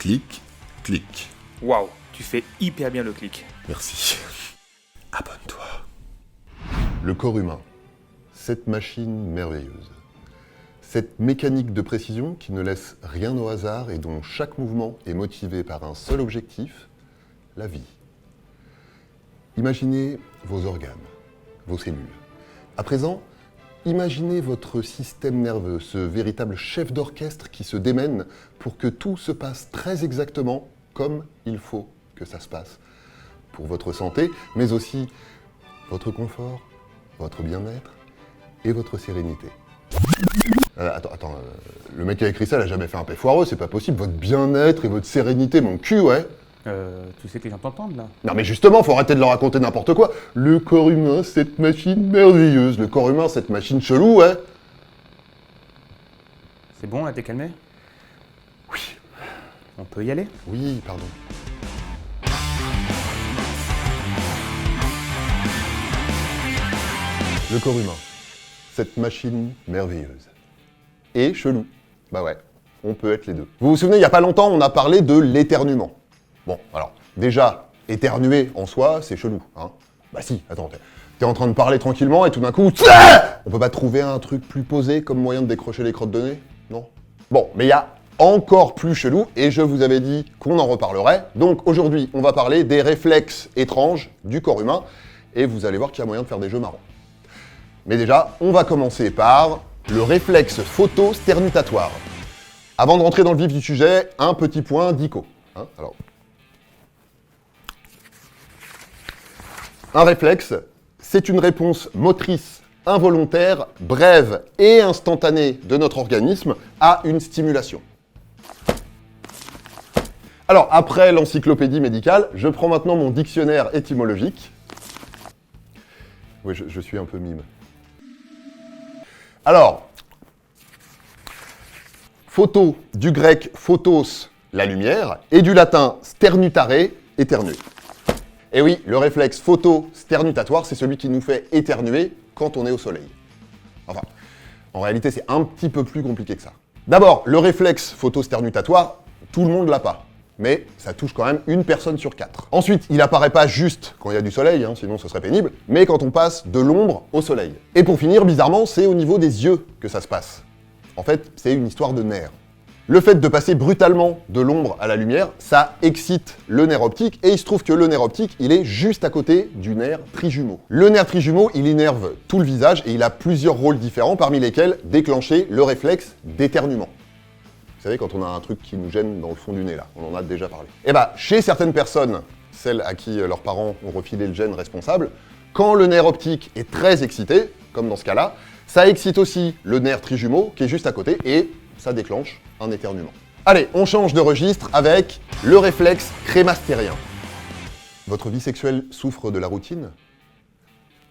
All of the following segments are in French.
Clic, clic. Waouh, tu fais hyper bien le clic. Merci. Abonne-toi. Le corps humain, cette machine merveilleuse. Cette mécanique de précision qui ne laisse rien au hasard et dont chaque mouvement est motivé par un seul objectif, la vie. Imaginez vos organes, vos cellules. À présent, imaginez votre système nerveux, ce véritable chef d'orchestre qui se démène pour que tout se passe très exactement comme il faut que ça se passe. Pour votre santé, mais aussi votre confort, votre bien-être et votre sérénité. Attends, le mec qui a écrit ça, il a jamais fait un paix foireux, c'est pas possible. Votre bien-être et votre sérénité, mon cul, ouais. Tu sais que les gens t'entendent là. Non mais justement, faut arrêter de leur raconter n'importe quoi. Le corps humain, cette machine merveilleuse. Le corps humain, cette machine chelou, ouais. C'est bon, là, t'es calmé? Oui. On peut y aller? Oui, pardon. Le corps humain, cette machine merveilleuse. Et chelou. Bah ouais, on peut être les deux. Vous vous souvenez, il n'y a pas longtemps, on a parlé de l'éternuement. Bon, alors, déjà, éternuer en soi, c'est chelou, hein. Bah si, attends, t'es en train de parler tranquillement et tout d'un coup, on peut pas trouver un truc plus posé comme moyen de décrocher les crottes de nez? Non? Bon, mais il y a encore plus chelou, et je vous avais dit qu'on en reparlerait. Donc aujourd'hui, on va parler des réflexes étranges du corps humain, et vous allez voir qu'il y a moyen de faire des jeux marrants. Mais déjà, on va commencer par le réflexe photo-sternutatoire. Avant de rentrer dans le vif du sujet, un petit point d'ico. Hein, alors. Un réflexe, c'est une réponse motrice involontaire, brève et instantanée de notre organisme à une stimulation. Alors, après l'encyclopédie médicale, je prends maintenant mon dictionnaire étymologique. Oui, je suis un peu mime. Alors, photo, du grec photos, la lumière, et du latin sternutare, éternuer. Et oui, le réflexe photo-sternutatoire, c'est celui qui nous fait éternuer quand on est au soleil. Enfin, en réalité, c'est un petit peu plus compliqué que ça. D'abord, le réflexe photo-sternutatoire, tout le monde l'a pas. Mais ça touche quand même une personne sur 4. Ensuite, il apparaît pas juste quand il y a du soleil, hein, sinon ce serait pénible, mais quand on passe de l'ombre au soleil. Et pour finir, bizarrement, c'est au niveau des yeux que ça se passe. En fait, c'est une histoire de nerfs. Le fait de passer brutalement de l'ombre à la lumière, ça excite le nerf optique, et il se trouve que le nerf optique, il est juste à côté du nerf trijumeau. Le nerf trijumeau, il innerve tout le visage, et il a plusieurs rôles différents, parmi lesquels déclencher le réflexe d'éternuement. Vous savez, quand on a un truc qui nous gêne dans le fond du nez, là, on en a déjà parlé. Et bah, chez certaines personnes, celles à qui leurs parents ont refilé le gène responsable, quand le nerf optique est très excité, comme dans ce cas-là, ça excite aussi le nerf trijumeau qui est juste à côté et ça déclenche un éternuement. Allez, on change de registre avec le réflexe crémastérien. Votre vie sexuelle souffre de la routine?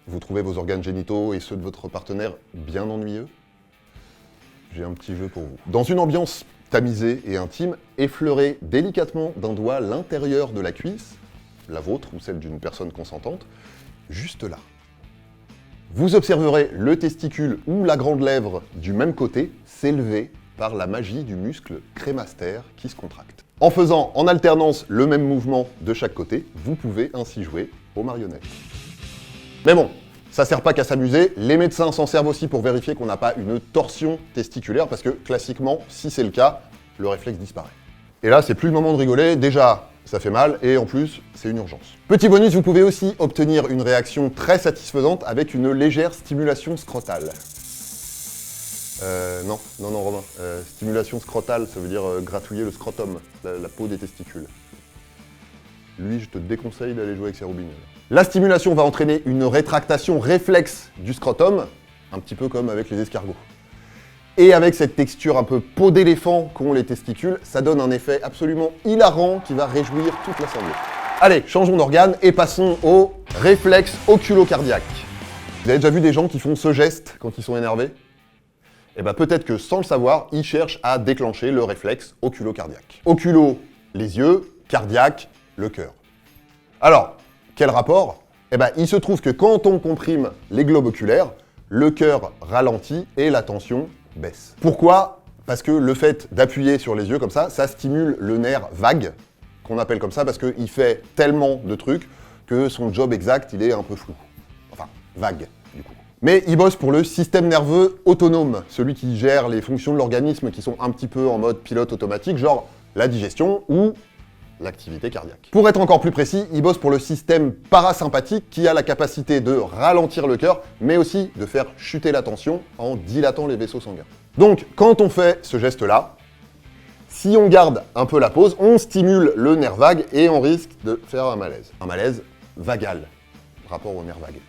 Vous trouvez vos organes génitaux et ceux de votre partenaire bien ennuyeux? J'ai un petit jeu pour vous. Dans une ambiance tamisée et intime, effleurez délicatement d'un doigt l'intérieur de la cuisse, la vôtre ou celle d'une personne consentante, juste là. Vous observerez le testicule ou la grande lèvre du même côté s'élever par la magie du muscle crémastère qui se contracte. En faisant en alternance le même mouvement de chaque côté, vous pouvez ainsi jouer aux marionnettes. Mais bon, ça sert pas qu'à s'amuser, les médecins s'en servent aussi pour vérifier qu'on n'a pas une torsion testiculaire, parce que classiquement, si c'est le cas, le réflexe disparaît. Et là, c'est plus le moment de rigoler, déjà, ça fait mal, et en plus, c'est une urgence. Petit bonus, vous pouvez aussi obtenir une réaction très satisfaisante avec une légère stimulation scrotale. Non, Romain. Stimulation scrotale, ça veut dire gratouiller le scrotum, la peau des testicules. Lui, je te déconseille d'aller jouer avec ses roubignoles. La stimulation va entraîner une rétractation réflexe du scrotum, un petit peu comme avec les escargots. Et avec cette texture un peu peau d'éléphant qu'ont les testicules, ça donne un effet absolument hilarant qui va réjouir toute l'assemblée. Allez, changeons d'organe et passons au réflexe oculocardiaque. Vous avez déjà vu des gens qui font ce geste quand ils sont énervés? Eh bien peut-être que sans le savoir, ils cherchent à déclencher le réflexe oculocardiaque. Oculo, les yeux, cardiaque, le cœur. Alors, quel rapport? Eh bien il se trouve que quand on comprime les globes oculaires, le cœur ralentit et la tension baisse. Pourquoi? Parce que le fait d'appuyer sur les yeux comme ça stimule le nerf vague, qu'on appelle comme ça parce qu'il fait tellement de trucs que son job exact, il est un peu flou. Enfin, vague, du coup. Mais il bosse pour le système nerveux autonome, celui qui gère les fonctions de l'organisme qui sont un petit peu en mode pilote automatique, genre la digestion ou l'activité cardiaque. Pour être encore plus précis, il bosse pour le système parasympathique qui a la capacité de ralentir le cœur, mais aussi de faire chuter la tension en dilatant les vaisseaux sanguins. Donc, quand on fait ce geste-là, si on garde un peu la pause, on stimule le nerf vague et on risque de faire un malaise. Un malaise vagal, rapport au nerf vague.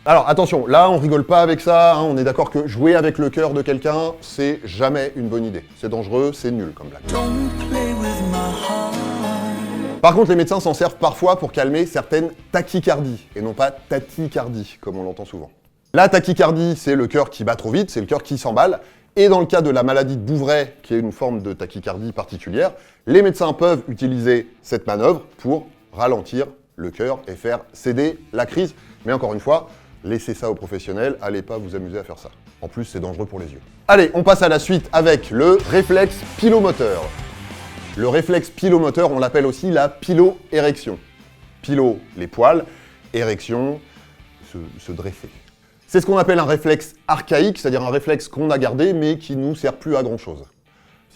Alors attention, là on rigole pas avec ça, hein, on est d'accord que jouer avec le cœur de quelqu'un, c'est jamais une bonne idée. C'est dangereux, c'est nul comme blague. Par contre, les médecins s'en servent parfois pour calmer certaines tachycardies, et non pas tachycardie, comme on l'entend souvent. La tachycardie, c'est le cœur qui bat trop vite, c'est le cœur qui s'emballe, et dans le cas de la maladie de Bouvray, qui est une forme de tachycardie particulière, les médecins peuvent utiliser cette manœuvre pour ralentir le cœur et faire céder la crise. Mais encore une fois, laissez ça aux professionnels, allez pas vous amuser à faire ça. En plus, c'est dangereux pour les yeux. Allez, on passe à la suite avec le réflexe pilomoteur. Le réflexe pilomoteur, on l'appelle aussi la piloérection. Pilo, les poils, érection, se dresser. C'est ce qu'on appelle un réflexe archaïque, c'est-à-dire un réflexe qu'on a gardé mais qui nous sert plus à grand-chose.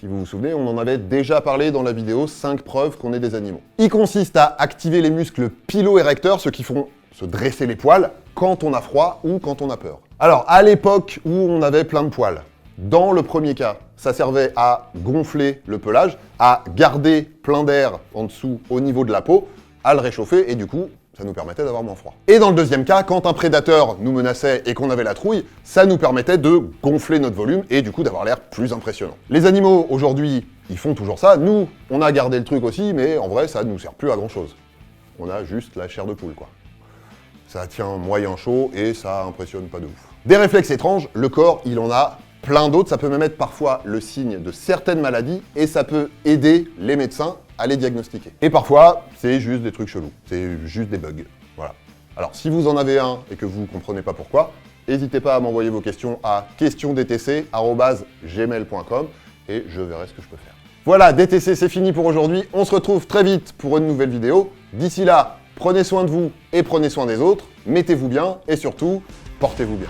Si vous vous souvenez, on en avait déjà parlé dans la vidéo 5 preuves qu'on est des animaux. Il consiste à activer les muscles piloérecteurs, ceux qui font se dresser les poils quand on a froid ou quand on a peur. Alors, à l'époque où on avait plein de poils, dans le premier cas, ça servait à gonfler le pelage, à garder plein d'air en dessous au niveau de la peau, à le réchauffer et du coup, ça nous permettait d'avoir moins froid. Et dans le deuxième cas, quand un prédateur nous menaçait et qu'on avait la trouille, ça nous permettait de gonfler notre volume et du coup d'avoir l'air plus impressionnant. Les animaux, aujourd'hui, ils font toujours ça. Nous, on a gardé le truc aussi, mais en vrai, ça ne nous sert plus à grand chose. On a juste la chair de poule, quoi. Ça tient moyen chaud et ça impressionne pas de ouf. Des réflexes étranges, le corps, il en a plein d'autres. Ça peut même être parfois le signe de certaines maladies et ça peut aider les médecins à les diagnostiquer. Et parfois, c'est juste des trucs chelous. C'est juste des bugs. Voilà. Alors, si vous en avez un et que vous comprenez pas pourquoi, n'hésitez pas à m'envoyer vos questions à questiondtc@gmail.com et je verrai ce que je peux faire. Voilà, DTC, c'est fini pour aujourd'hui. On se retrouve très vite pour une nouvelle vidéo. D'ici là, prenez soin de vous et prenez soin des autres. Mettez-vous bien et surtout, portez-vous bien.